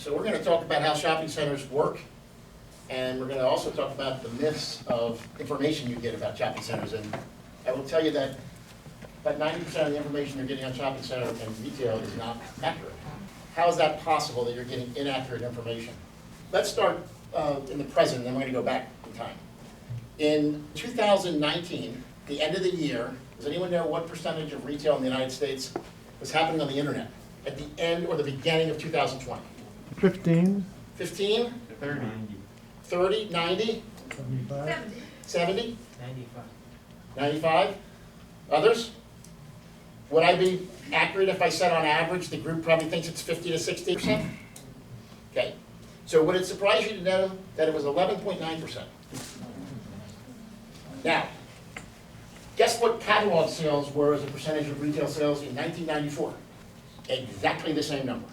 So we're going to talk about how shopping centers work, and we're going to also talk about the myths of information you get about shopping centers. And I will tell you that about 90% of the information you're getting on shopping center and retail is not accurate. How is that possible that you're getting inaccurate information? Let's start in the present, and then we're going to go back in time. In 2019, the end of the year, does anyone know what percentage of retail in the United States was happening on the internet at the end or the beginning of 2020? 15. 15? 30. 30? 90? 75. 70? 95. 95? Others? Would I be accurate if I said on average the group probably thinks it's 50 to 60%? Okay. So would it surprise you to know that it was 11.9%? Now, guess what catalog sales were as a percentage of retail sales in 1994? Exactly the same number.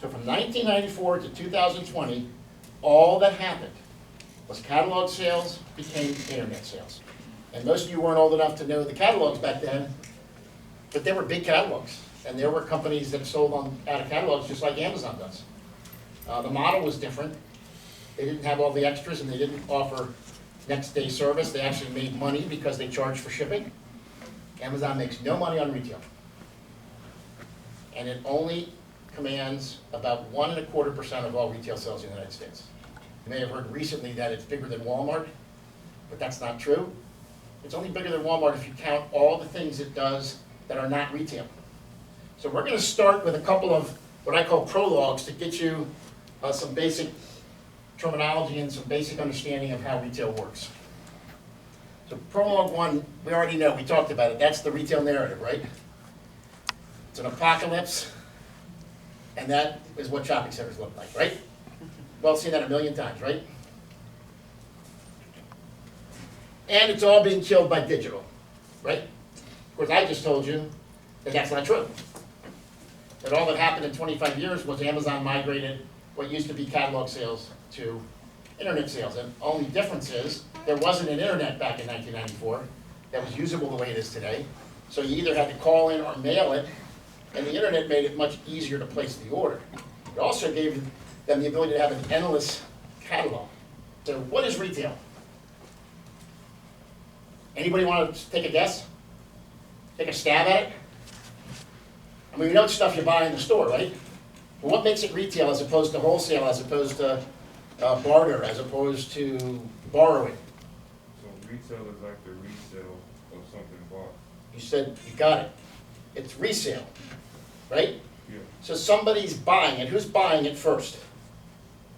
So from 1994 to 2020, all that happened was catalog sales became internet sales. And most of you weren't old enough to know the catalogs back then, but they were big catalogs. And there were companies that sold out of catalogs just like Amazon does. The model was different. They didn't have all the extras and they didn't offer next day service. They actually made money because they charged for shipping. Amazon makes no money on retail. And it only commands about 1.25% of all retail sales in the United States. You may have heard recently that it's bigger than Walmart, but that's not true. It's only bigger than Walmart if you count all the things it does that are not retail. So we're going to start with a couple of what I call prologues to get you some basic terminology and some basic understanding of how retail works. So prologue one, we already know, we talked about it. That's the retail narrative, right? It's an apocalypse, and that is what shopping centers look like, right? We've all seen that a million times, right? And it's all being killed by digital, right? Of course, I just told you that that's not true. That all that happened in 25 years was Amazon migrated what used to be catalog sales to internet sales. And the only difference is there wasn't an internet back in 1994 that was usable the way it is today. So you either had to call in or mail it, and the internet made it much easier to place the order. It also gave them the ability to have an endless catalog. So what is retail? Anybody want to take a guess? Take a stab at it? I mean, we know it's stuff you buy in the store, right? But what makes it retail as opposed to wholesale, as opposed to barter, as opposed to borrowing? So retail is like the resale of something bought. You said, you got it. It's resale, right? Yeah. So somebody's buying it. Who's buying it first?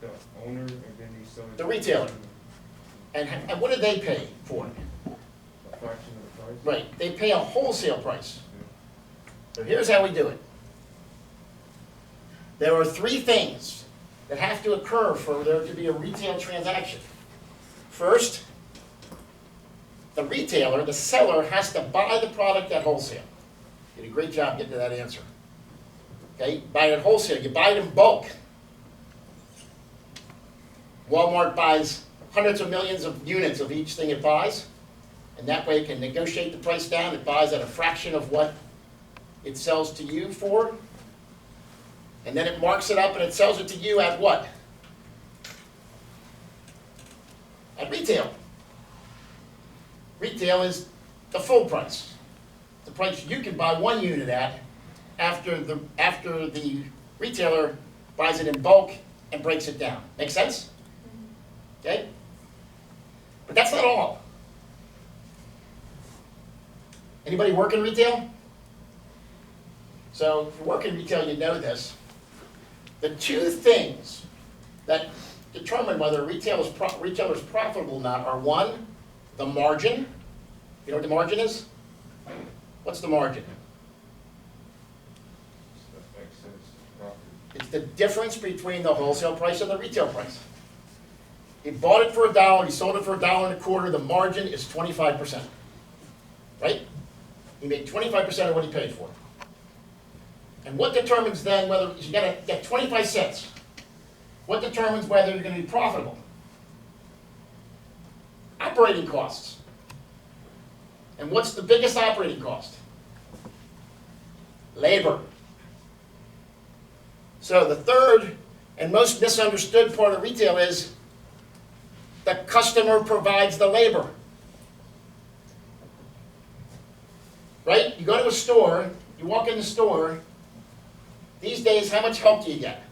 The owner, and then he sells it. The retailer. And what do they pay for it? A fraction of the price. Right, they pay a wholesale price. So here's how we do it. There are three things that have to occur for there to be a retail transaction. First, the retailer, the seller, has to buy the product at wholesale. You did a great job getting to that answer. Okay, buy it at wholesale. You buy it in bulk. Walmart buys hundreds of millions of units of each thing it buys, and that way it can negotiate the price down. It buys at a fraction of what it sells to you for, and then it marks it up and it sells it to you at what? At retail. Retail is the full price. The price you can buy one unit at after the retailer buys it in bulk and breaks it down. Make sense? Okay? But that's not all. Anybody work in retail? So if you work in retail, you know this. The two things that determine whether a retailer is profitable or not are, one, the margin. You know what the margin is? What's the margin? It's the excess profit. It's the difference between the wholesale price and the retail price. He bought it for $1, he sold it for $1.25, the margin is 25%. Right? He made 25% of what he paid for it. And what determines then whether you got to get 25 cents? What determines whether you're going to be profitable? Operating costs. And what's the biggest operating cost? Labor. So the third and most misunderstood part of retail is the customer provides the labor. Right? You go to a store, you walk in the store, these days, how much help do you get?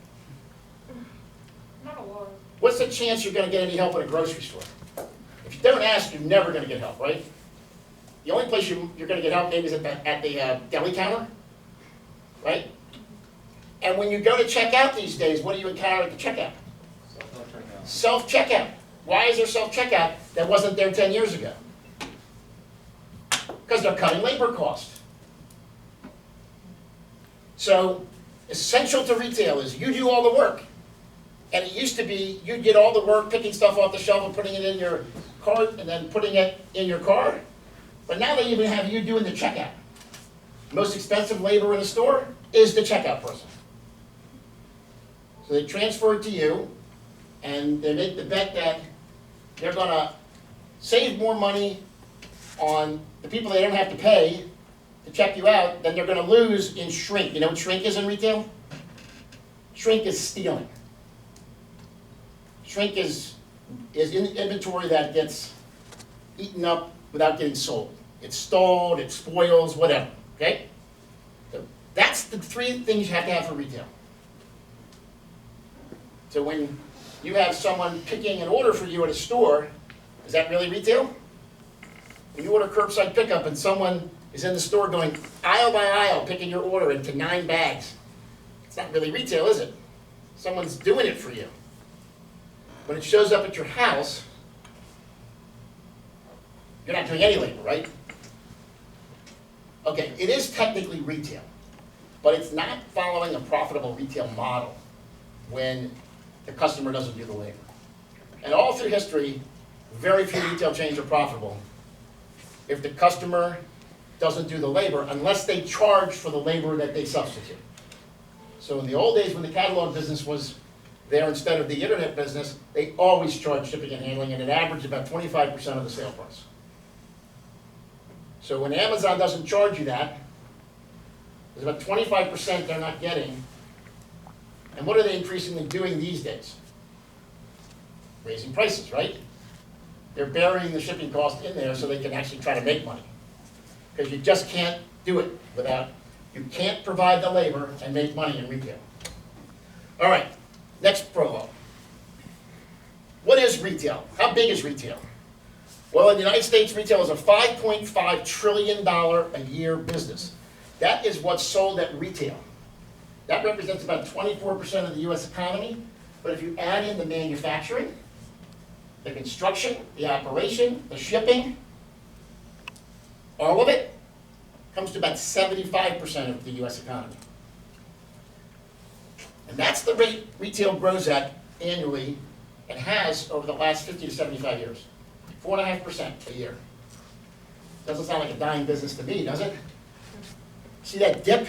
Not a lot. What's the chance you're gonna get any help at a grocery store? If you don't ask, you're never gonna get help, right? The only place you're gonna get help maybe is at the deli counter, right? And when you go to check out these days, what do you encounter at the checkout? Self-checkout. Why is there self-checkout that wasn't there 10 years ago? Because they're cutting labor costs. So, essential to retail is you do all the work. And it used to be you did all the work picking stuff off the shelf and putting it in your cart and then putting it in your car. But now they even have you doing the checkout. Most expensive labor in a store is the checkout person. So they transfer it to you, and they make the bet that they're going to save more money on the people they don't have to pay to check you out than they're going to lose in shrink. You know what shrink is in retail? Shrink is stealing. Shrink is inventory that gets eaten up without getting sold. It's stalled, it spoils, whatever, okay? So that's the three things you have to have for retail. So when you have someone picking an order for you at a store, is that really retail? When you order curbside pickup and someone is in the store going aisle by aisle picking your order into 9 bags, it's not really retail, is it? Someone's doing it for you. When it shows up at your house, you're not doing any labor, right? Okay, it is technically retail, but it's not following a profitable retail model when the customer doesn't do the labor. And all through history, very few retail chains are profitable if the customer doesn't do the labor unless they charge for the labor that they substitute. So in the old days when the catalog business was there instead of the internet business, they always charged shipping and handling, and it averaged about 25% of the sale price. So when Amazon doesn't charge you that, there's about 25% they're not getting. And what are they increasingly doing these days? Raising prices, right? They're burying the shipping cost in there so they can actually try to make money. Because you just can't do it without, you can't provide the labor and make money in retail. All right, next prologue. What is retail? How big is retail? Well, in the United States, retail is a $5.5 trillion a year business. That is what's sold at retail. That represents about 24% of the US economy, but if you add in the manufacturing, the construction, the operation, the shipping, all of it comes to about 75% of the US economy. And that's the rate retail grows at annually and has over the last 50 to 75 years. 4.5% a year. Doesn't sound like a dying business to me, does it? See that dip?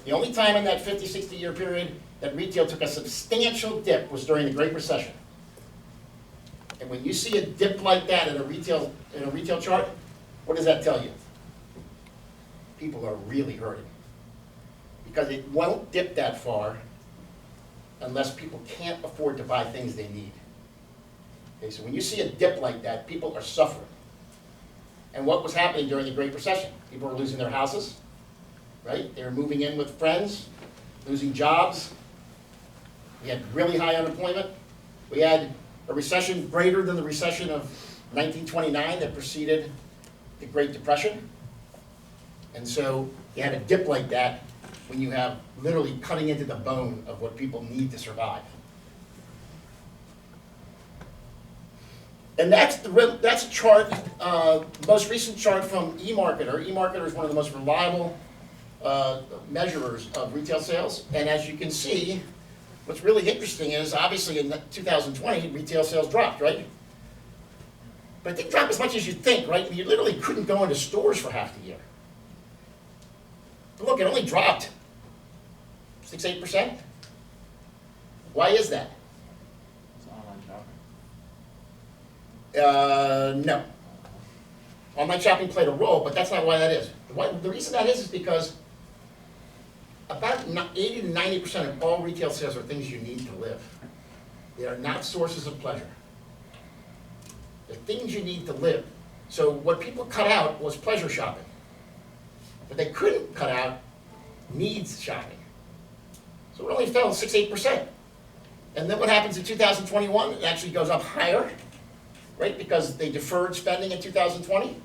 The only time in that 50, 60 year period that retail took a substantial dip was during the Great Recession. And when you see a dip like that in a retail chart, what does that tell you? People are really hurting. Because it won't dip that far unless people can't afford to buy things they need. Okay, so when you see a dip like that, people are suffering. And what was happening during the Great Recession? People were losing their houses, right? They were moving in with friends, losing jobs. We had really high unemployment. We had a recession greater than the recession of 1929 that preceded the Great Depression. And so you had a dip like that when you have literally cutting into the bone of what people need to survive. And that's a chart, most recent chart from eMarketer. eMarketer is one of the most reliable measurers of retail sales. And as you can see, what's really interesting is obviously in 2020, retail sales dropped, right? But it didn't drop as much as you'd think, right? You literally couldn't go into stores for half the year. But look, it only dropped 6-8%. Why is that? No. Online shopping played a role, but that's not why that is. The reason that is because about 80 to 90% of all retail sales are things you need to live. They are not sources of pleasure. They're things you need to live. So what people cut out was pleasure shopping. But they couldn't cut out needs shopping. So it only fell 6-8%. And then what happens in 2021? It actually goes up higher, right? Because they deferred spending in 2020.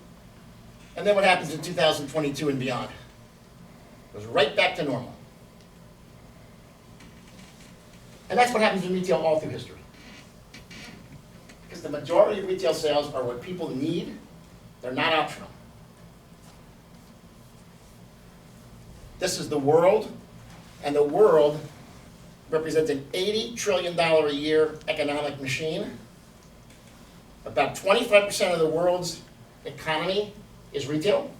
And then what happens in 2022 and beyond? It goes right back to normal. And that's what happens in retail all through history. Because the majority of retail sales are what people need. They're not optional. This is the world, and the world represents an $80 trillion a year economic machine. About 25% of the world's economy is retail.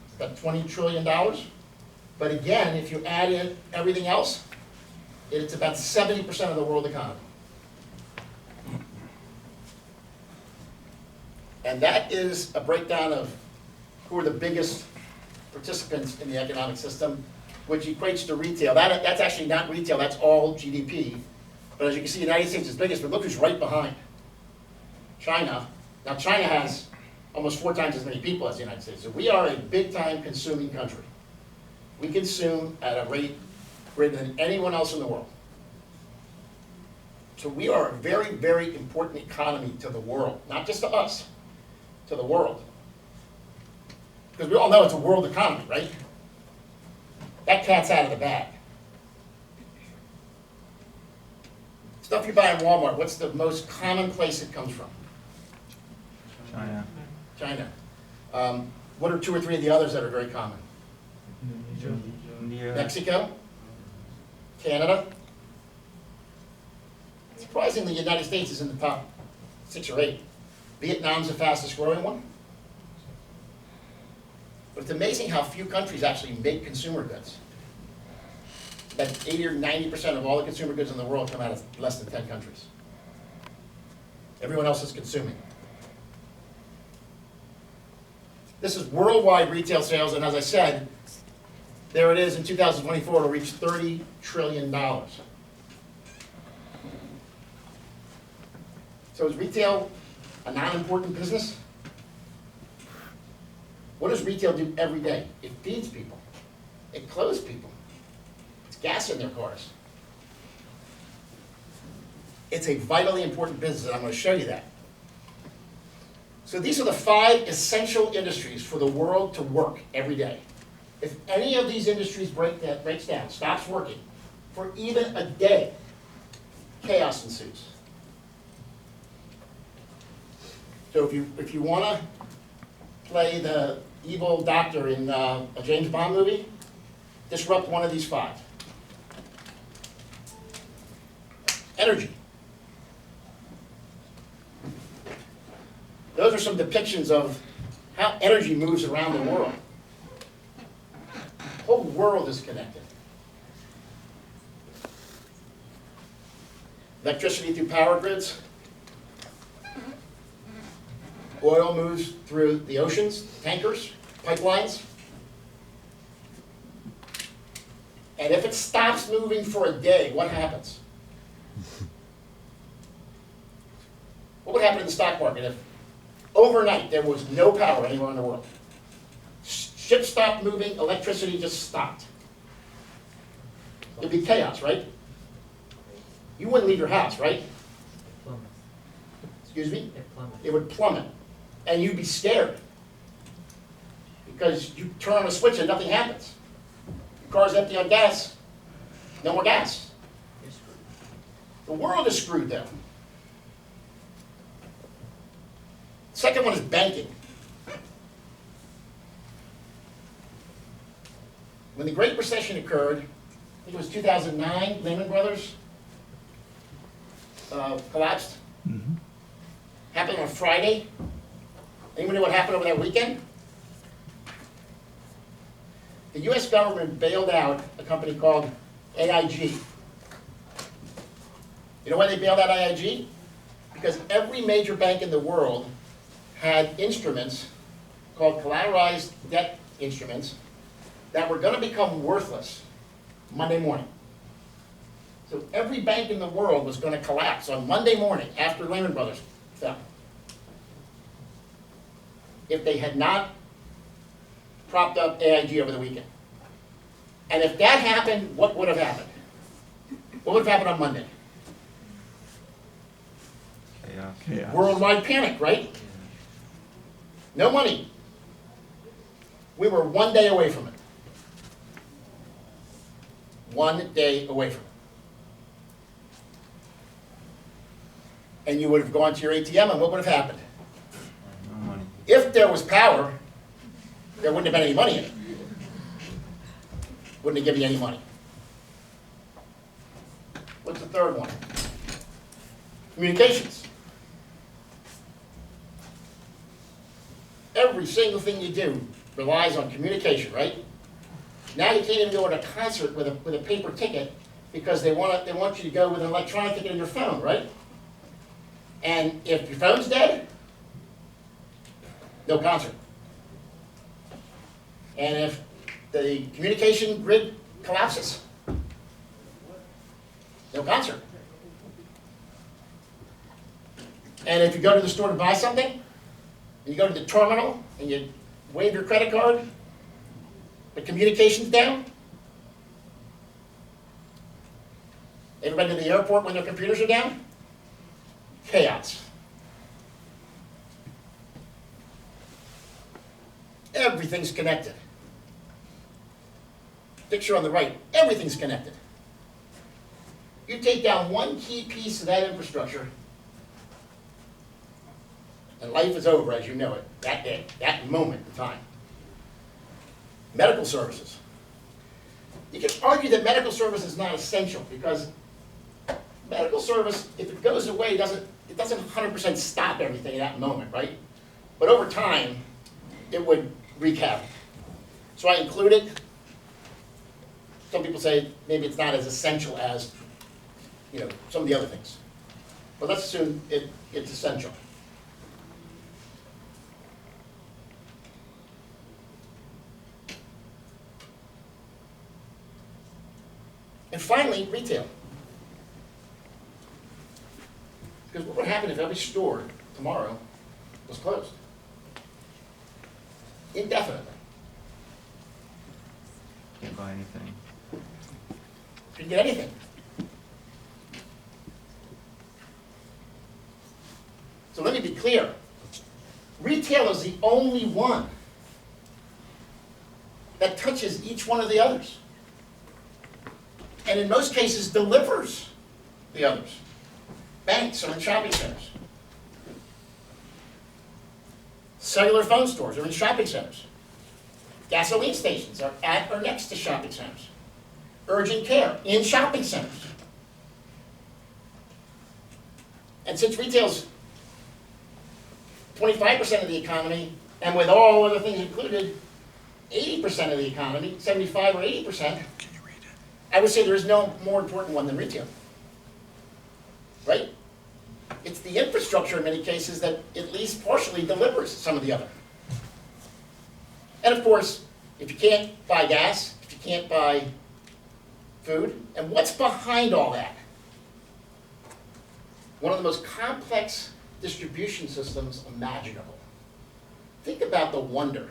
It's about $20 trillion. But again, if you add in everything else, it's about 70% of the world economy. And that is a breakdown of who are the biggest participants in the economic system, which equates to retail. That's actually not retail, that's all GDP. But as you can see, the United States is biggest, but look who's right behind. China. Now China has almost 4 times as many people as the United States. So we are a big-time consuming country. We consume at a rate greater than anyone else in the world. So we are a very, very important economy to the world, not just to us, to the world. Because we all know it's a world economy, right? That cat's out of the bag. Stuff you buy in Walmart, what's the most common place it comes from? China. China. What are 2 or 3 of the others that are very common? India. Mexico? Canada? Surprisingly, the United States is in the top 6 or 8. Vietnam's the fastest growing one. But it's amazing how few countries actually make consumer goods. That 80 or 90% of all the consumer goods in the world come out of less than 10 countries. Everyone else is consuming. This is worldwide retail sales, and as I said, there it is in 2024, it'll reach $30 trillion. So is retail a non-important business? What does retail do every day? It feeds people. It clothes people. It's gas in their cars. It's a vitally important business, and I'm going to show you that. So these are the 5 essential industries for the world to work every day. If any of these industries breaks down, stops working for even a day, chaos ensues. So if you want to play the evil doctor in a James Bond movie, disrupt one of these 5. Energy. Those are some depictions of how energy moves around the world. The whole world is connected. Electricity through power grids. Oil moves through the oceans, tankers, pipelines. And if it stops moving for a day, what happens? What would happen in the stock market if overnight there was no power anywhere in the world? Ships stopped moving, electricity just stopped. It'd be chaos, right? You wouldn't leave your house, right? Excuse me? It would plummet. And you'd be scared. Because you turn on a switch and nothing happens. Your car's empty on gas, no more gas. The world is screwed though. Second one is banking. When the Great Recession occurred, I think it was 2009, Lehman Brothers collapsed. Mhm. Happened on a Friday. Anybody know what happened over that weekend? The US government bailed out a company called AIG. You know why they bailed out AIG? Because every major bank in the world had instruments called collateralized debt instruments that were gonna become worthless Monday morning. So every bank in the world was gonna collapse on Monday morning after Lehman Brothers fell. If they had not propped up AIG over the weekend. And if that happened, what would have happened? What would have happened on Monday? Chaos. Chaos. Worldwide panic, right? No money. We were 1 day away from it. 1 day away from it. And you would have gone to your ATM, and what would have happened? No money. If there was power, there wouldn't have been any money in it. Wouldn't have given you any money. What's the third one? Communications. Every single thing you do relies on communication, right? Now you can't even go to a concert with a paper ticket because they want you to go with an electronic ticket on your phone, right? And if your phone's dead, no concert. And if the communication grid collapses, no concert. And if you go to the store to buy something, and you go to the terminal and you wave your credit card, the communication's down. Everybody to the airport when their computers are down? Chaos. Everything's connected. Picture on the right, everything's connected. You take down one key piece of that infrastructure, and life is over as you know it, that day, that moment in time. Medical services. You can argue that medical service is not essential because medical service, if it goes away, it doesn't 100% stop everything in that moment, right? But over time, it would wreak havoc. So I include it. Some people say maybe it's not as essential as, some of the other things. But let's assume it's essential. And finally, retail. Because what would happen if every store tomorrow was closed? Indefinitely. Can't buy anything. Couldn't get anything. So let me be clear. Retail is the only one that touches each one of the others. And in most cases delivers the others. Banks are in shopping centers. Cellular phone stores are in shopping centers. Gasoline stations are at or next to shopping centers. Urgent care in shopping centers. And since retail's 25% of the economy, and with all other things included, 80% of the economy, 75 or 80%, I would say there is no more important one than retail. Right? It's the infrastructure in many cases that at least partially delivers some of the other. And of course, if you can't buy gas, if you can't buy food, and what's behind all that? One of the most complex distribution systems imaginable. Think about the wonder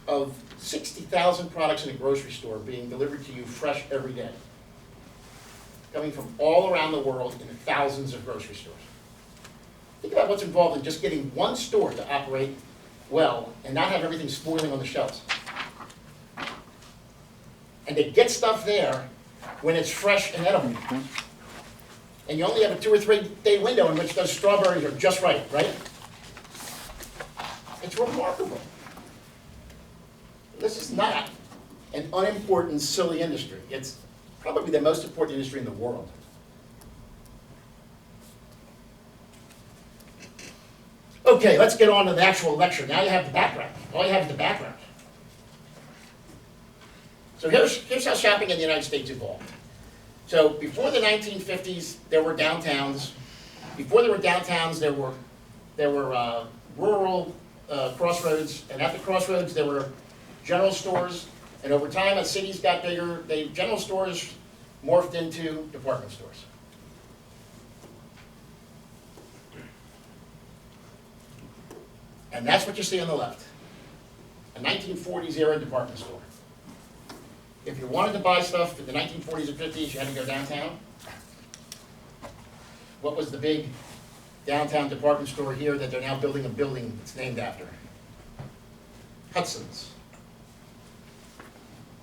of 60,000 products in a grocery store being delivered to you fresh every day, coming from all around the world in thousands of grocery stores. Think about what's involved in just getting one store to operate well and not have everything spoiling on the shelves. And to get stuff there when it's fresh and edible. And you only have a 2 or 3 day window in which those strawberries are just right? It's remarkable. This is not an unimportant, silly industry. It's probably the most important industry in the world. Okay, let's get on to the actual lecture. Now you have the background. All you have is the background. So here's how shopping in the United States evolved. So before the 1950s, there were downtowns. Before there were downtowns, there were rural crossroads, and at the crossroads there were general stores, And over time, as cities got bigger, general stores morphed into department stores. And that's what you see on the left. A 1940s era department store. If you wanted to buy stuff in the 1940s and 50s, you had to go downtown. What was the big downtown department store here that they're now building a building that's named after? Hudson's.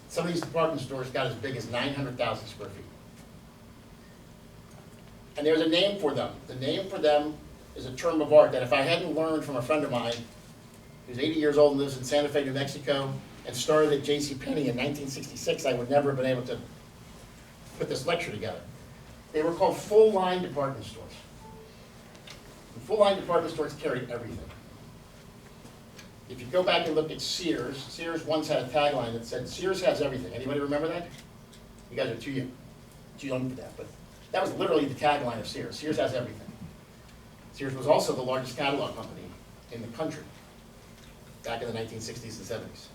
Some of these department stores got as big as 900,000 square feet. And there's a name for them. The name for them is a term of art that if I hadn't learned from a friend of mine who's 80 years old and lives in Santa Fe, New Mexico, and started at JCPenney in 1966, I would never have been able to put this lecture together. They were called full-line department stores. And full-line department stores carried everything. If you go back and look at Sears, Sears once had a tagline that said, "Sears has everything." Anybody remember that? You guys are too young for that, but that was literally the tagline of Sears. Sears has everything. Sears was also the largest catalog company in the country back in the 1960s and 70s.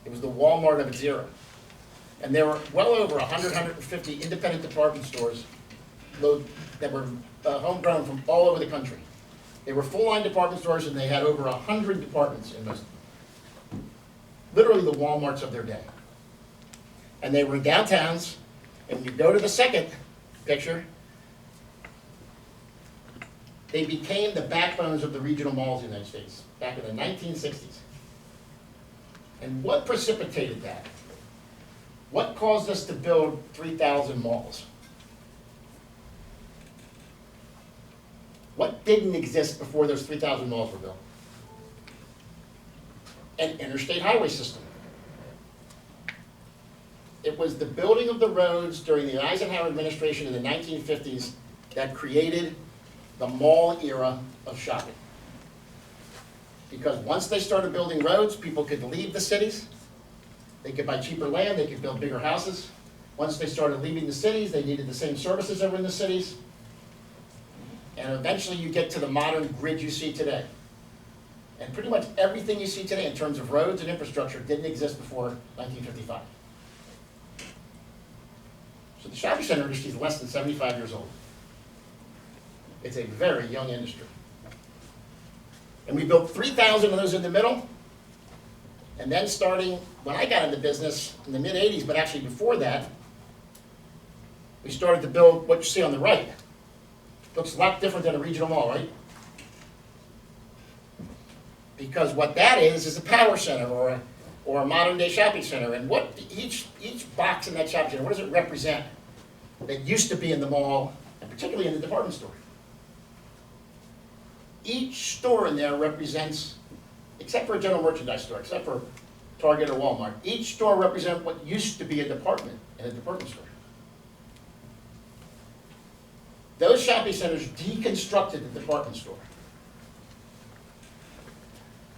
It was the Walmart of its era. And there were well over 100, 150 independent department stores that were homegrown from all over the country. They were full-line department stores, and they had over 100 departments in most of them. Literally the Walmarts of their day. And they were in downtowns, and when you go to the second picture, they became the backbones of the regional malls in the United States back in the 1960s. And what precipitated that? What caused us to build 3,000 malls? What didn't exist before those 3,000 malls were built? An interstate highway system. It was the building of the roads during the Eisenhower administration in the 1950s that created the mall era of shopping. Because once they started building roads, people could leave the cities. They could buy cheaper land, they could build bigger houses. Once they started leaving the cities, they needed the same services that were in the cities. And eventually you get to the modern grid you see today. And pretty much everything you see today in terms of roads and infrastructure didn't exist before 1955. So the shopping center industry is less than 75 years old. It's a very young industry. And we built 3,000 of those in the middle. And then starting, when I got into business in the mid-'80s, but actually before that, we started to build what you see on the right. Looks a lot different than a regional mall, right? Because what that is a power center or a modern day shopping center. And what each box in that shopping center, what does it represent that used to be in the mall, and particularly in the department store? Each store in there represents, except for a general merchandise store, except for Target or Walmart, each store represents what used to be a department in a department store. Those shopping centers deconstructed the department store.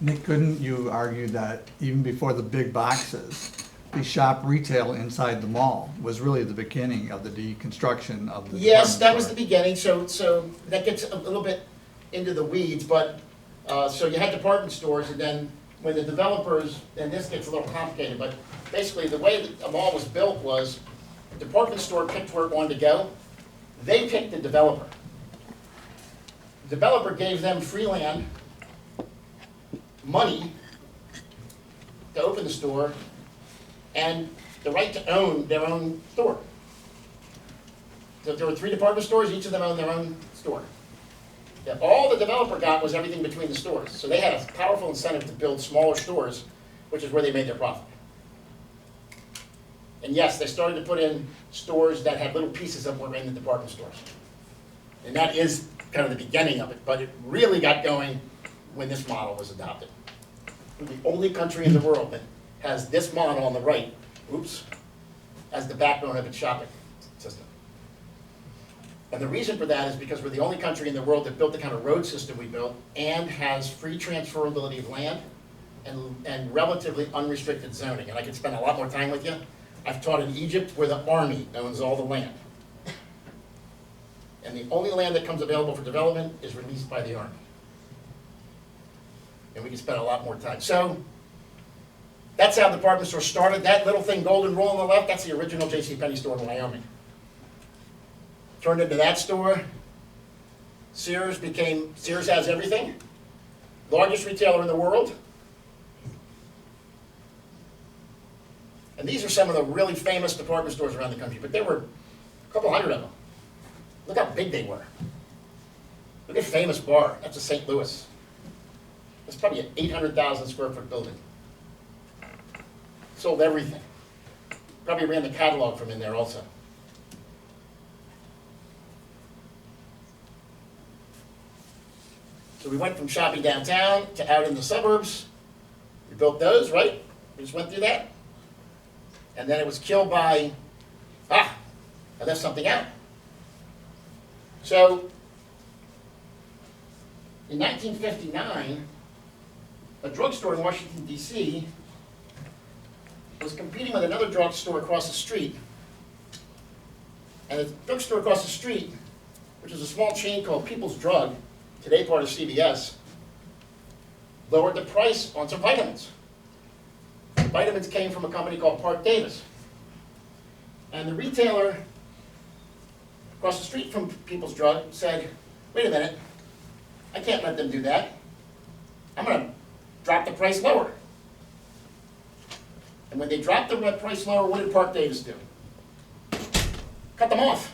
Nick, couldn't you argue that even before the big boxes, the shop retail inside the mall was really the beginning of the deconstruction of the Yes, department that was store? the beginning, so that gets a little bit into the weeds, but, so you had department stores, and then when the developers, and this gets a little complicated, but basically the way that a mall was built was, the department store picked where it wanted to go, they picked the developer. The developer gave them free land, money to open the store, and the right to own their own store. So if there were 3 department stores, each of them owned their own store. All the developer got was everything between the stores. So they had a powerful incentive to build smaller stores, which is where they made their profit. And yes, they started to put in stores that had little pieces of what were in the department stores. And that is kind of the beginning of it, but it really got going when this model was adopted. We're the only country in the world that has this model on the right, as the backbone of its shopping system. And the reason for that is because we're the only country in the world that built the kind of road system we built and has free transferability of land and relatively unrestricted zoning. And I could spend a lot more time with you. I've taught in Egypt where the army owns all the land. And the only land that comes available for development is released by the army. And we can spend a lot more time. So That's how the department store started. That little thing, Golden Rule on the left, that's the original JCPenney store in Wyoming. Turned into that store. Sears has everything. Largest retailer in the world. And these are some of the really famous department stores around the country, but there were a couple hundred of them. Look how big they were. Look at Famous Bar, that's a St. Louis. It's probably an 800,000 square foot building. Sold everything. Probably ran the catalog from in there also. So we went from shopping downtown to out in the suburbs. We built those, right? We just went through that. And then it was killed by, I left something out. So, in 1959, a drugstore in Washington, D.C. was competing with another drugstore across the street. And the drugstore across the street, which is a small chain called People's Drug, today part of CVS, lowered the price on some vitamins. The vitamins came from a company called Park Davis. And the retailer across the street from People's Drug said, wait a minute, I can't let them do that. I'm going to drop the price lower. And when they dropped the price lower, what did Park Davis do? Cut them off.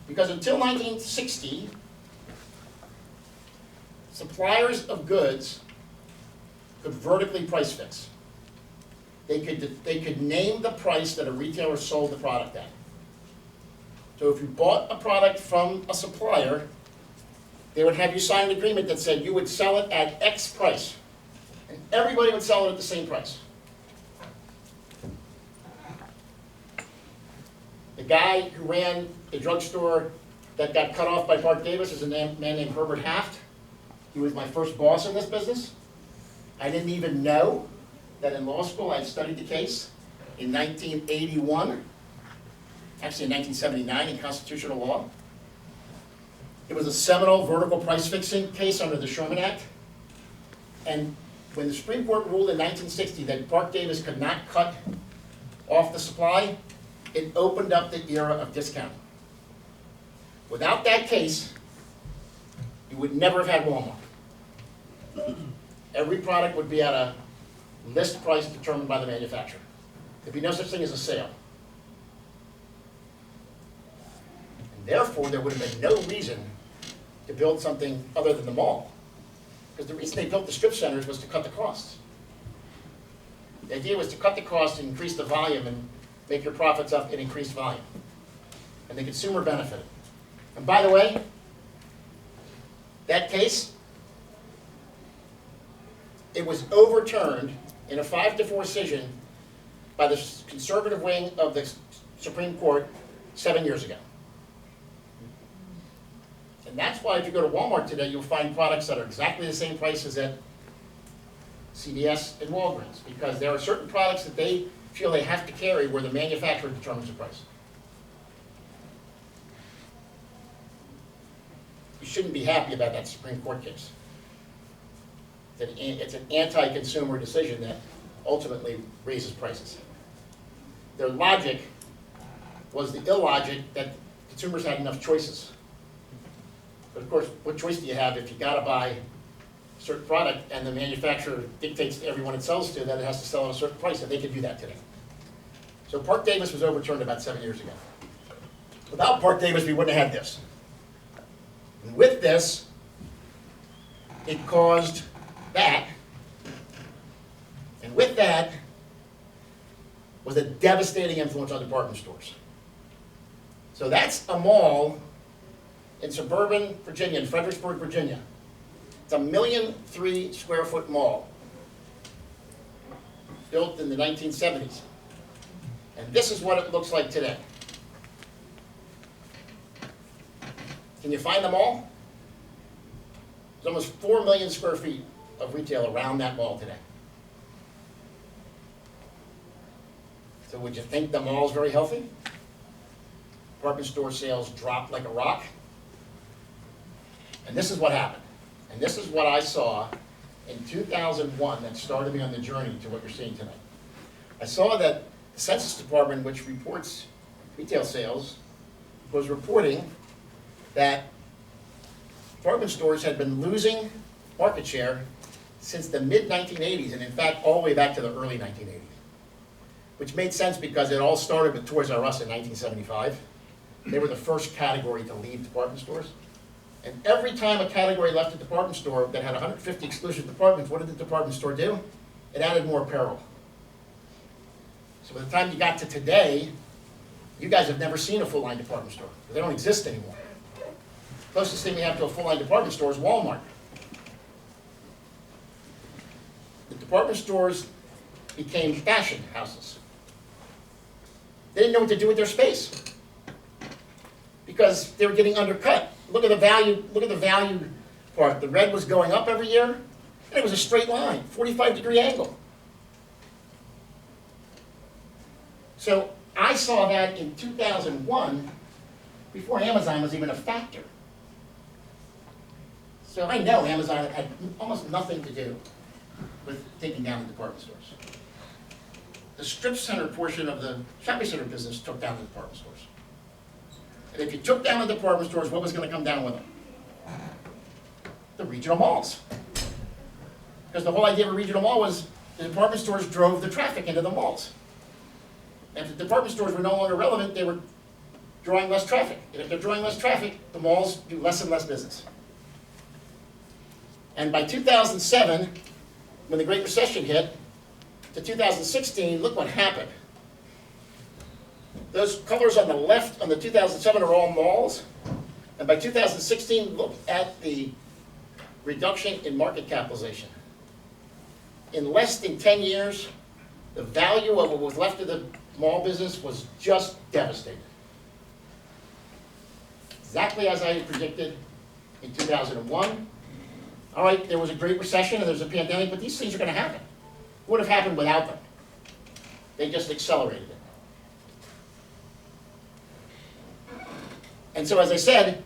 Because until 1960, suppliers of goods could vertically price fix. They could name the price that a retailer sold the product at. So if you bought a product from a supplier, they would have you sign an agreement that said you would sell it at X price. And everybody would sell it at the same price. The guy who ran the drugstore that got cut off by Park Davis is a man named Herbert Haft. He was my first boss in this business. I didn't even know that in law school I studied the case in 1981, actually in 1979 in constitutional law. It was a seminal vertical price fixing case under the Sherman Act. And when the Supreme Court ruled in 1960 that Park Davis could not cut off the supply, it opened up the era of discounting. Without that case, you would never have had Walmart. Every product would be at a list price determined by the manufacturer. There'd be no such thing as a sale. And therefore, there would have been no reason to build something other than the mall. Because the reason they built the strip centers was to cut the costs. The idea was to cut the costs and increase the volume and make your profits up and increase volume. And the consumer benefited. And by the way, that case, it was overturned in a 5-4 decision by the conservative wing of the Supreme Court 7 years ago. And that's why if you go to Walmart today, you'll find products that are exactly the same price as at CVS and Walgreens, because there are certain products that they feel they have to carry where the manufacturer determines the price. You shouldn't be happy about that Supreme Court case. It's an anti-consumer decision that ultimately raises prices. Their logic was the illogic that consumers had enough choices. But of course, what choice do you have if you gotta buy a certain product and the manufacturer dictates to everyone it sells to that it has to sell at a certain price, and they could do that today. So Park Davis was overturned about 7 years ago. Without Park Davis, we wouldn't have had this. And with this, it caused that, and with that was a devastating influence on department stores. So that's a mall in suburban Virginia, in Fredericksburg, Virginia. It's a 1,000,003 square foot mall built in the 1970s. And this is what it looks like today. Can you find the mall? There's almost 4 million square feet of retail around that mall today. So would you think the mall is very healthy? Department store sales dropped like a rock. And this is what happened. And this is what I saw in 2001 that started me on the journey to what you're seeing tonight. I saw that the Census Department, which reports retail sales, was reporting that department stores had been losing market share since the mid-1980s, and in fact, all the way back to the early 1980s. Which made sense because it all started with Toys R Us in 1975. They were the first category to leave department stores. And every time a category left a department store that had 150 exclusive departments, what did the department store do? It added more apparel. So by the time you got to today, you guys have never seen a full-line department store, because they don't exist anymore. Closest thing we have to a full-line department store is Walmart. The department stores became fashion houses. They didn't know what to do with their space because they were getting undercut. Look at the value part. The red was going up every year, and it was a straight line, 45-degree angle. So I saw that in 2001 before Amazon was even a factor. So I know Amazon had almost nothing to do with taking down the department stores. The strip center portion of the shopping center business took down the department stores. And if you took down the department stores, what was going to come down with them? The regional malls. Because the whole idea of a regional mall was the department stores drove the traffic into the malls. And if the department stores were no longer relevant, they were drawing less traffic. And if they're drawing less traffic, the malls do less and less business. And by 2007, when the Great Recession hit, to 2016, look what happened. Those colors on the left on the 2007 are all malls. And by 2016, look at the reduction in market capitalization. In less than 10 years, the value of what was left of the mall business was just devastated. Exactly as I had predicted in 2001. All right, there was a Great Recession and there was a pandemic, but these things are going to happen. What would have happened without them? They just accelerated it. And so, as I said,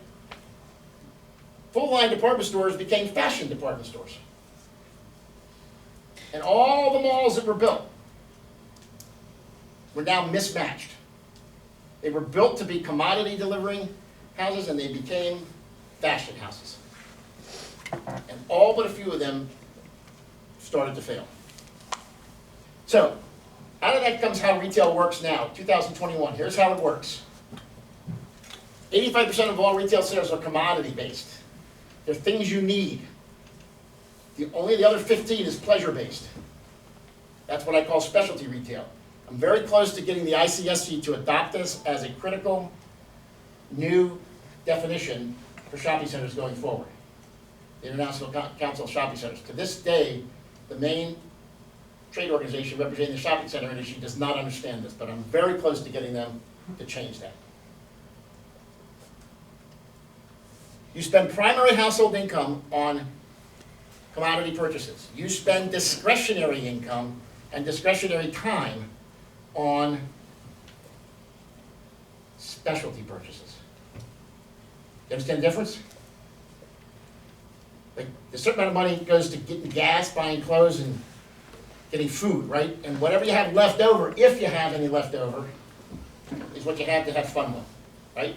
full-line department stores became fashion department stores. And all the malls that were built were now mismatched. They were built to be commodity delivering houses, and they became fashion houses. And all but a few of them started to fail. So, out of that comes how retail works now, 2021. Here's how it works. 85% of all retail sales are commodity-based. They're things you need. Only the other 15 is pleasure-based. That's what I call specialty retail. I'm very close to getting the ICSC to adopt this as a critical new definition for shopping centers going forward. The International Council of Shopping Centers. To this day, the main trade organization representing the shopping center industry does not understand this, but I'm very close to getting them to change that. You spend primary household income on commodity purchases. You spend discretionary income and discretionary time on specialty purchases. You understand the difference? Like, a certain amount of money goes to getting gas, buying clothes, and getting food, right? And whatever you have left over, if you have any left over, is what you have to have fun with, right?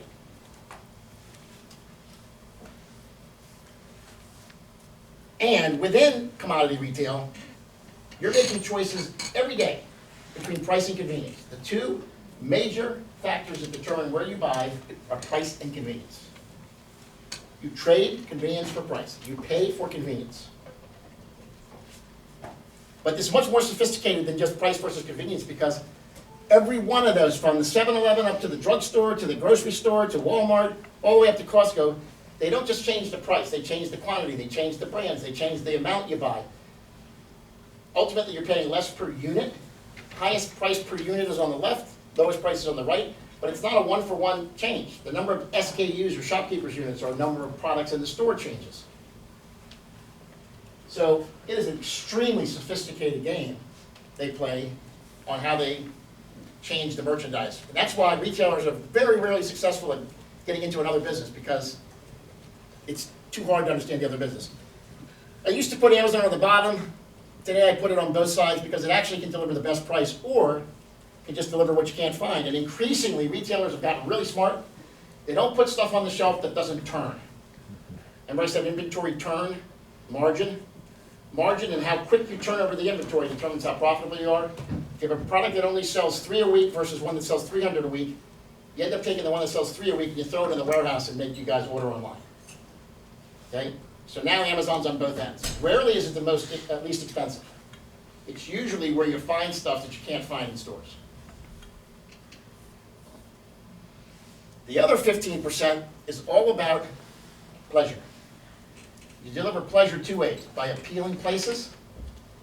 And within commodity retail, you're making choices every day between price and convenience. The two major factors that determine where you buy are price and convenience. You trade convenience for price. You pay for convenience. But it's much more sophisticated than just price versus convenience, because every one of those, from the 7-Eleven up to the drugstore, to the grocery store, to Walmart, all the way up to Costco, they don't just change the price, they change the quantity, they change the brands, they change the amount you buy. Ultimately, you're paying less per unit. Highest price per unit is on the left, lowest price is on the right, but it's not a one-for-one change. The number of SKUs or shopkeepers units or number of products in the store changes. So it is an extremely sophisticated game they play on how they change the merchandise. And that's why retailers are very rarely successful at getting into another business, because it's too hard to understand the other business. I used to put Amazon on the bottom. Today I put it on both sides because it actually can deliver the best price, or can just deliver what you can't find. And increasingly, retailers have gotten really smart. They don't put stuff on the shelf that doesn't turn. Remember I said inventory turn, margin? Margin and how quick you turn over the inventory determines how profitable you are. If you have a product that only sells 3 a week versus one that sells 300 a week, you end up taking the one that sells 3 a week and you throw it in the warehouse and make you guys order online. Okay? So now Amazon's on both ends. Rarely is it the least expensive. It's usually where you find stuff that you can't find in stores. The other 15% is all about pleasure. You deliver pleasure 2 ways, by appealing places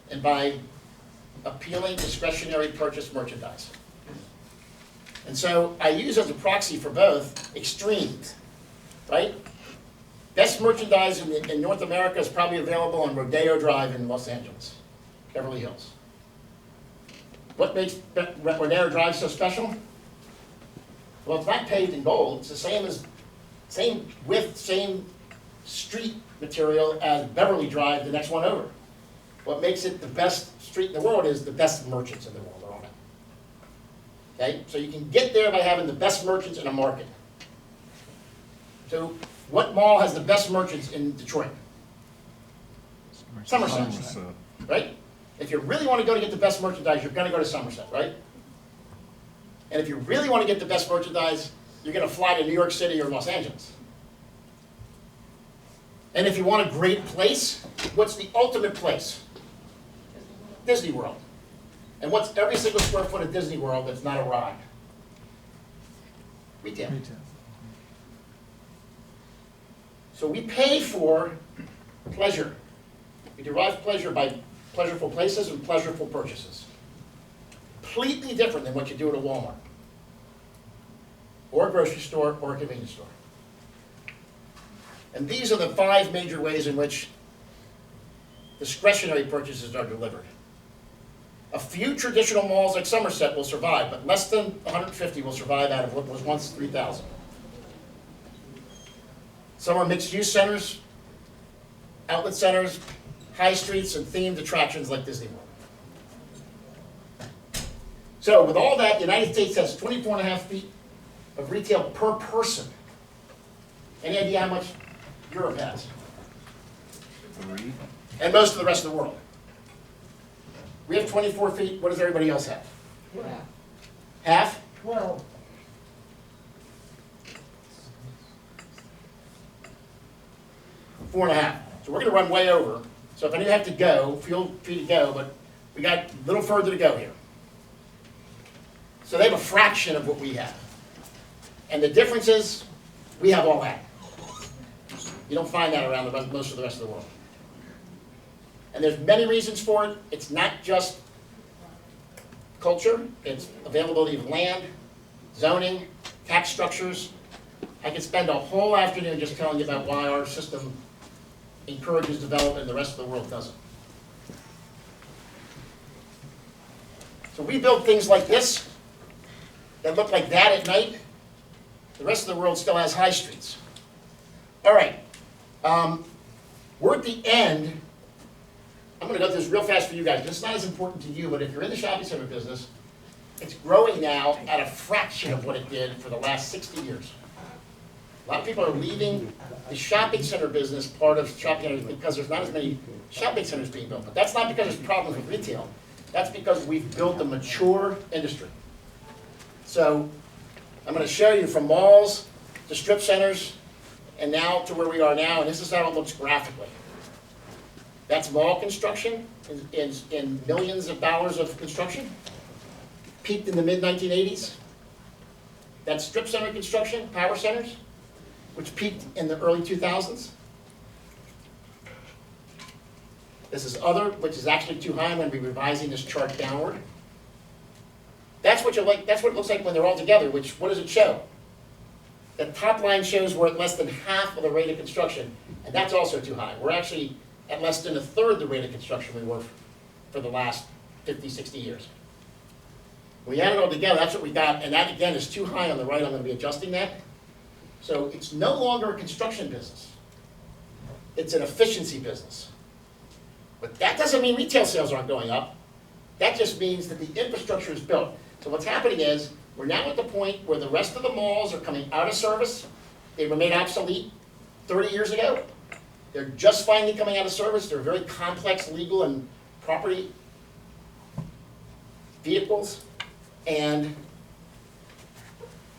and by appealing discretionary purchase merchandise. And so I use as a proxy for both extremes, right? Best merchandise in North America is probably available on Rodeo Drive in Los Angeles, Beverly Hills. What makes Rodeo Drive so special? Well, it's not paved in gold. It's the same width, same street material as Beverly Drive, the next one over. What makes it the best street in the world is the best merchants in the world are on it. Okay, so you can get there by having the best merchants in a market. So what mall has the best merchants in Detroit? Somerset, right? If you really want to go to get the best merchandise, you're going to go to Somerset, right? And if you really want to get the best merchandise, you're going to fly to New York City or Los Angeles. And if you want a great place, what's the ultimate place? Disney World. And what's every single square foot of Disney World that's not a ride? Retail. So we pay for pleasure. We derive pleasure by pleasureful places and pleasureful purchases. Completely different than what you do at a Walmart, or a grocery store, or a convenience store. And these are the 5 major ways in which discretionary purchases are delivered. A few traditional malls like Somerset will survive, but less than 150 will survive out of what was once 3,000. Some are mixed-use centers, outlet centers, high streets, and themed attractions like Disney World. So with all that, the United States has 24.5 feet of retail per person. Any idea how much Europe has? 3. And most of the rest of the world. We have 24 feet. What does everybody else have? Yeah. Half? 12. 4.5. So we're going to run way over. So if any of you have to go, feel free to go, but we got a little further to go here. So they have a fraction of what we have. And the difference is, we have all that. You don't find that around most of the rest of the world. And there's many reasons for it. It's not just culture. It's availability of land, zoning, tax structures. I could spend a whole afternoon just telling you about why our system encourages development and the rest of the world doesn't. So we build things like this that look like that at night. The rest of the world still has high streets. All right. We're at the end. I'm going to go through this real fast for you guys. It's not as important to you, but if you're in the shopping center business, it's growing now at a fraction of what it did for the last 60 years. A lot of people are leaving the shopping center business part of shopping centers because there's not as many shopping centers being built. But that's not because there's problems with retail. That's because we've built a mature industry. So I'm going to show you from malls to strip centers and now to where we are now, and this is how it looks graphically. That's mall construction in millions of dollars of construction. Peaked in the mid-1980s. That's strip center construction, power centers, which peaked in the early 2000s. This is other, which is actually too high. I'm going to be revising this chart downward. That's what that's what it looks like when they're all together, what does it show? The top line shows we're at less than half of the rate of construction, and that's also too high. We're actually at less than a third the rate of construction we were for the last 50, 60 years. When we add it all together, that's what we got, and that again is too high on the right. I'm going to be adjusting that. So it's no longer a construction business. It's an efficiency business. But that doesn't mean retail sales aren't going up. That just means that the infrastructure is built. So what's happening is, we're now at the point where the rest of the malls are coming out of service. They were made obsolete 30 years ago. They're just finally coming out of service. They're very complex legal and property vehicles. And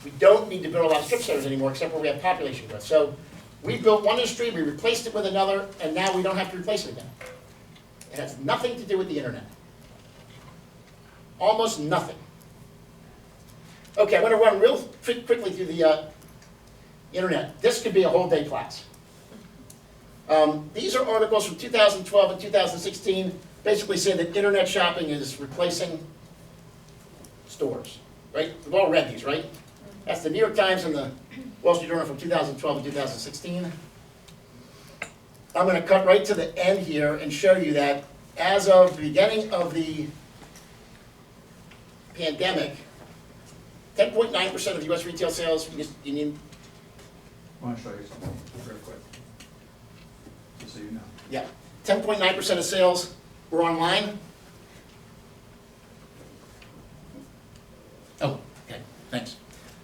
we don't need to build a lot of strip centers anymore, except where we have population growth. So we built one industry, we replaced it with another, and now we don't have to replace it again. It has nothing to do with the internet. Almost nothing. Okay, I'm going to run real quickly through the internet. This could be a whole day class. These are articles from 2012 and 2016, basically saying that internet shopping is replacing stores, right? We've all read these, right? That's the New York Times and the Wall Street Journal from 2012 and 2016. I'm going to cut right to the end here and show you that as of the beginning of the pandemic, 10.9% of U.S. retail sales, you need, I want to show you something real quick, just so you know. yeah, 10.9% of sales were online. Oh, okay, thanks.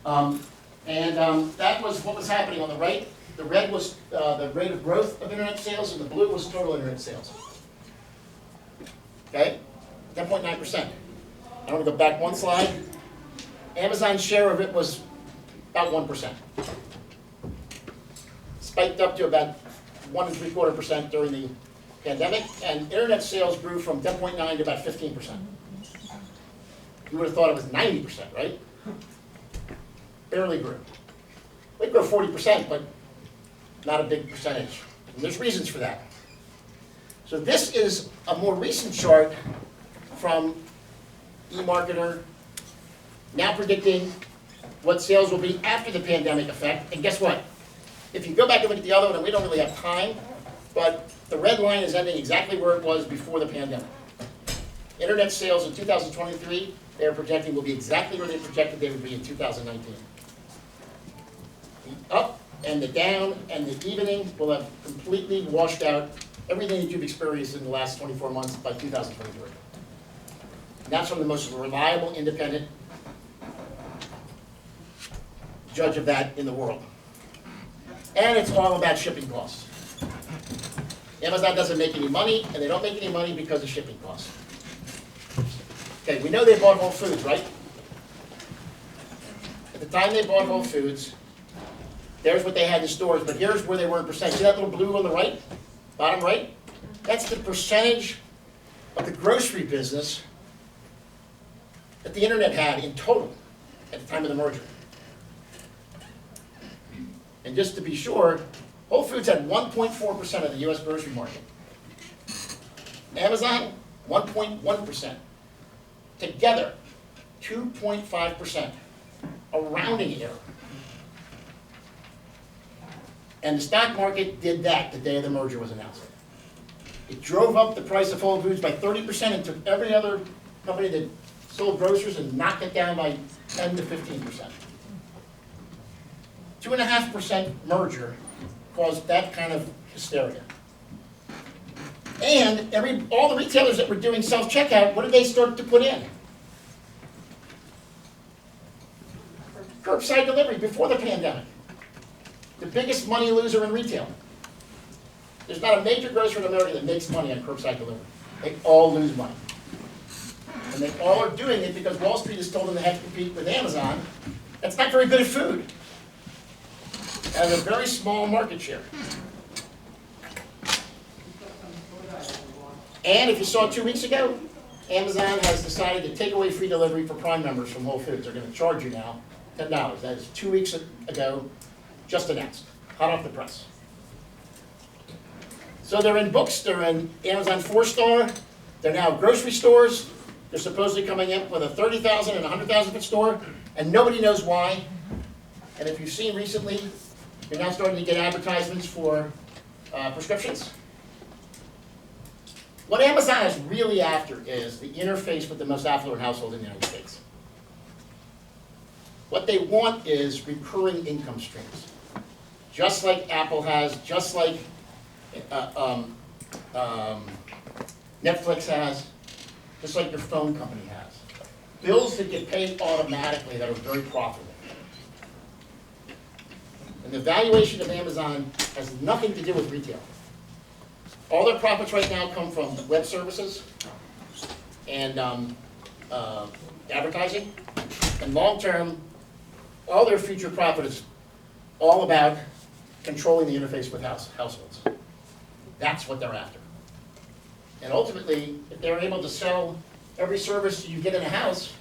That was what was happening on the right. The red was the rate of growth of internet sales, and the blue was total internet sales. Okay, 10.9%. I want to go back one slide. Amazon's share of it was about 1%. Spiked up to about 1.75% during the pandemic, and internet sales grew from 10.9 to about 15%. You would have thought it was 90%, right? Barely grew. We grew 40%, but not a big percentage. And there's reasons for that. So this is a more recent chart from eMarketer, now predicting what sales will be after the pandemic effect. And guess what? If you go back and look at the other one, and we don't really have time, but the red line is ending exactly where it was before the pandemic. Internet sales in 2023, they're projecting will be exactly where they projected they would be in 2019. The up and the down and the evening will have completely washed out everything that you've experienced in the last 24 months by 2023. And that's from the most reliable independent judge of that in the world. And it's all about shipping costs. Amazon doesn't make any money, and they don't make any money because of shipping costs. Okay, we know they bought Whole Foods, right? At the time they bought Whole Foods, there's what they had in stores, but here's where they were in percent. See that little blue on the right, bottom right? That's the percentage of the grocery business that the internet had in total at the time of the merger. And just to be sure, Whole Foods had 1.4% of the U.S. grocery market. Amazon, 1.1%. Together, 2.5%. A rounding error. And the stock market did that the day the merger was announced. It drove up the price of Whole Foods by 30% and took every other company that sold groceries and knocked it down by 10 to 15%. 2.5% merger caused that kind of hysteria. And all the retailers that were doing self-checkout, what did they start to put in? Curbside delivery before the pandemic. The biggest money loser in retail. There's not a major grocer in America that makes money on curbside delivery. They all lose money. And they all are doing it because Wall Street has told them they have to compete with Amazon. That's not very good at food. And a very small market share. And if you saw 2 weeks ago, Amazon has decided to take away free delivery for Prime members from Whole Foods. They're going to charge you now $10. That is 2 weeks ago, just announced, hot off the press. So they're in books, they're in Amazon 4-star, they're now grocery stores. They're supposedly coming in with a 30,000 and 100,000 foot store, and nobody knows why. And if you've seen recently, you're now starting to get advertisements for prescriptions. What Amazon is really after is the interface with the most affluent household in the United States. What they want is recurring income streams. Just like Apple has, just like Netflix has, just like your phone company has. Bills that get paid automatically that are very profitable. And the valuation of Amazon has nothing to do with retail. All their profits right now come from web services and advertising. And long-term, all their future profit is all about controlling the interface with households. That's what they're after. And ultimately, if they're able to sell every service you get in a house,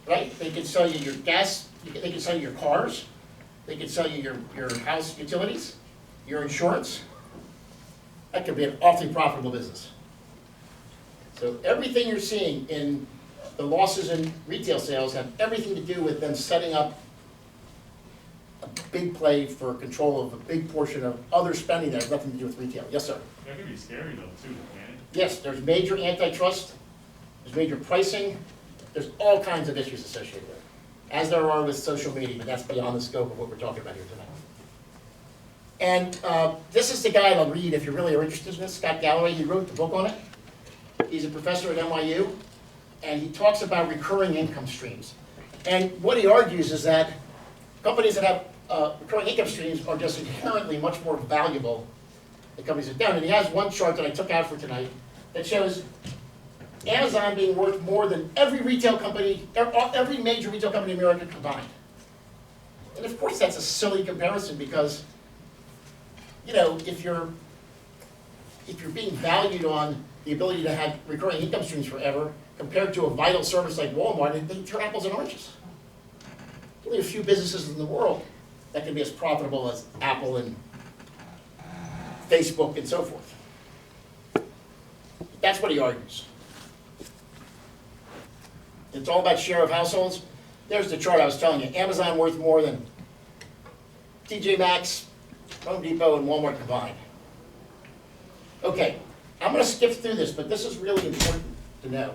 right? They could sell you your gas, they could sell you your cars, they could sell you your house utilities, your insurance. That could be an awfully profitable business. So everything you're seeing in the losses in retail sales have everything to do with them setting up a big play for control of a big portion of other spending that has nothing to do with retail. Yes, sir? That could be scary though, too, man. Yes, there's major antitrust, there's major pricing, there's all kinds of issues associated with it, as there are with social media, but that's beyond the scope of what we're talking about here tonight. And this is the guy I'll read if you really are interested in this, Scott Galloway. He wrote the book on it. He's a professor at NYU, and he talks about recurring income streams. And what he argues is that companies that have recurring income streams are just inherently much more valuable than companies that don't. And he has one chart that I took out for tonight that shows Amazon being worth more than every retail company, every major retail company in America combined. And of course that's a silly comparison because, you know, if you're being valued on the ability to have recurring income streams forever compared to a vital service like Walmart, they're apples and oranges. There's only a few businesses in the world that can be as profitable as Apple and Facebook and so forth. That's what he argues. It's all about share of households. There's the chart I was telling you. Amazon worth more than TJ Maxx, Home Depot, and Walmart combined. Okay, I'm going to skip through this, but this is really important to know.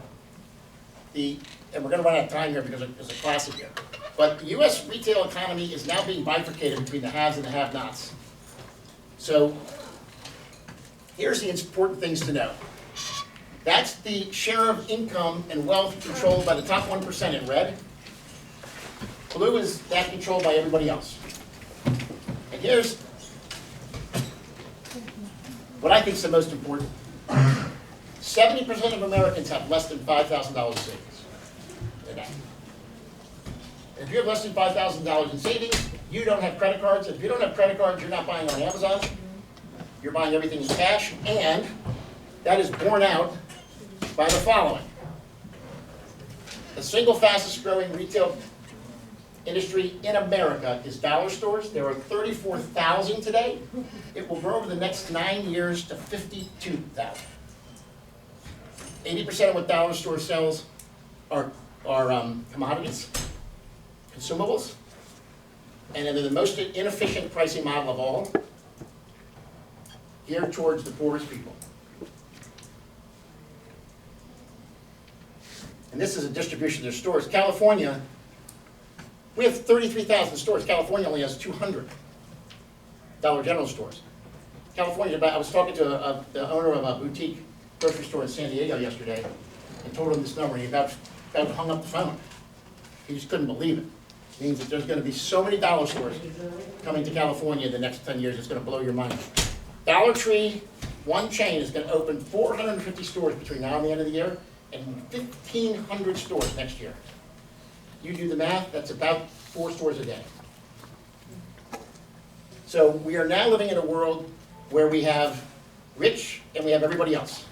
And we're going to run out of time here because there's a classic here. But the U.S. retail economy is now being bifurcated between the haves and the have-nots. So here's the important things to know. That's the share of income and wealth controlled by the top 1% in red. Blue is that controlled by everybody else. And here's what I think is the most important. 70% of Americans have less than $5,000 in savings today. If you have less than $5,000 in savings, you don't have credit cards. If you don't have credit cards, you're not buying on Amazon. You're buying everything in cash, and that is borne out by the following. The single fastest growing retail industry in America is dollar stores. There are 34,000 today. It will grow over the next 9 years to 52,000. 80% of what dollar store sells are commodities, consumables, and they're the most inefficient pricing model of all, geared towards the poorest people. And this is a distribution of their stores. California, we have 33,000 stores. California only has 200 Dollar General stores. California, I was talking to the owner of a boutique grocery store in San Diego yesterday and told him this number, and he about hung up the phone. He just couldn't believe it. It means that there's going to be so many dollar stores coming to California in the next 10 years, it's going to blow your mind. Dollar Tree, one chain, is going to open 450 stores between now and the end of the year, and 1,500 stores next year. You do the math, that's about 4 stores a day. So we are now living in a world where we have rich and we have everybody else.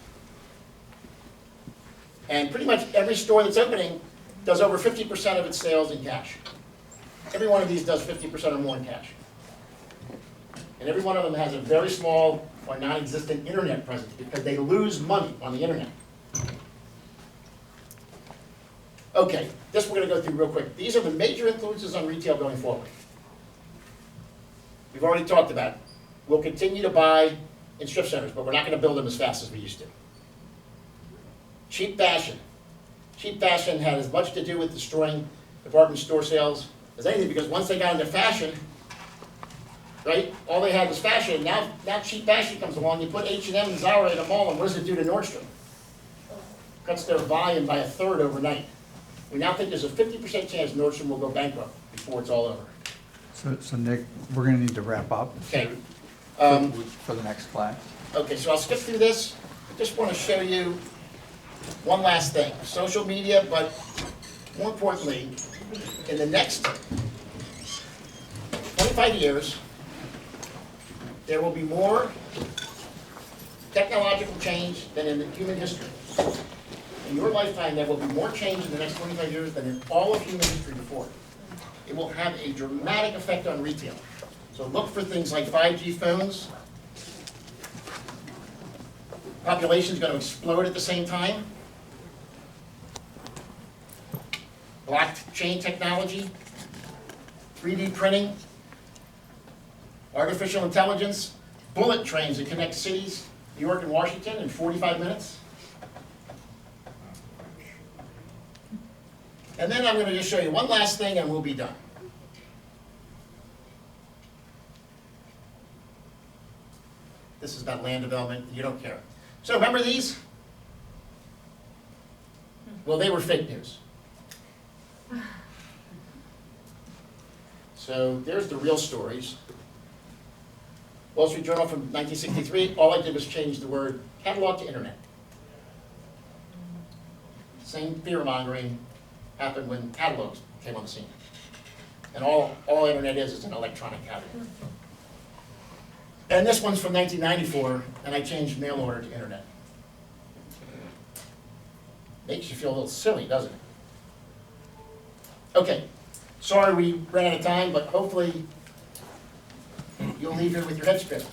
And pretty much every store that's opening does over 50% of its sales in cash. Every one of these does 50% or more in cash. And every one of them has a very small or non-existent internet presence because they lose money on the internet. Okay, this we're going to go through real quick. These are the major influences on retail going forward. We've already talked about it. We'll continue to buy in strip centers, but we're not going to build them as fast as we used to. Cheap fashion. Cheap fashion had as much to do with destroying department store sales as anything, because once they got into fashion, right, all they had was fashion. Now cheap fashion comes along. You put H&M and Zara in a mall, and what does it do to Nordstrom? cuts their volume by 1/3 overnight. We now think there's a 50% chance Nordstrom will go bankrupt before it's all over. So Nick, we're gonna need to wrap up Okay. for the next class. Okay, so I'll skip through this. I just want to show you one last thing. Social media, but more importantly, in the next 25 years, there will be more technological change than in human history. In your lifetime, there will be more change in the next 25 years than in all of human history before. It will have a dramatic effect on retail. So look for things like 5G phones. Population's going to explode at the same time. Blockchain technology, 3D printing, artificial intelligence, bullet trains that connect cities, New York and Washington, in 45 minutes. And then I'm going to just show you one last thing and we'll be done. This is about land development. You don't care. So remember these? Well, they were fake news. So there's the real stories. Wall Street Journal from 1963, all I did was change the word catalog to internet. Same fear-mongering happened when catalogs came on the scene. And all internet is an electronic catalog. And this one's from 1994, and I changed mail order to internet. Makes you feel a little silly, doesn't it? Okay, sorry we ran out of time, but hopefully you'll leave here with your head straight.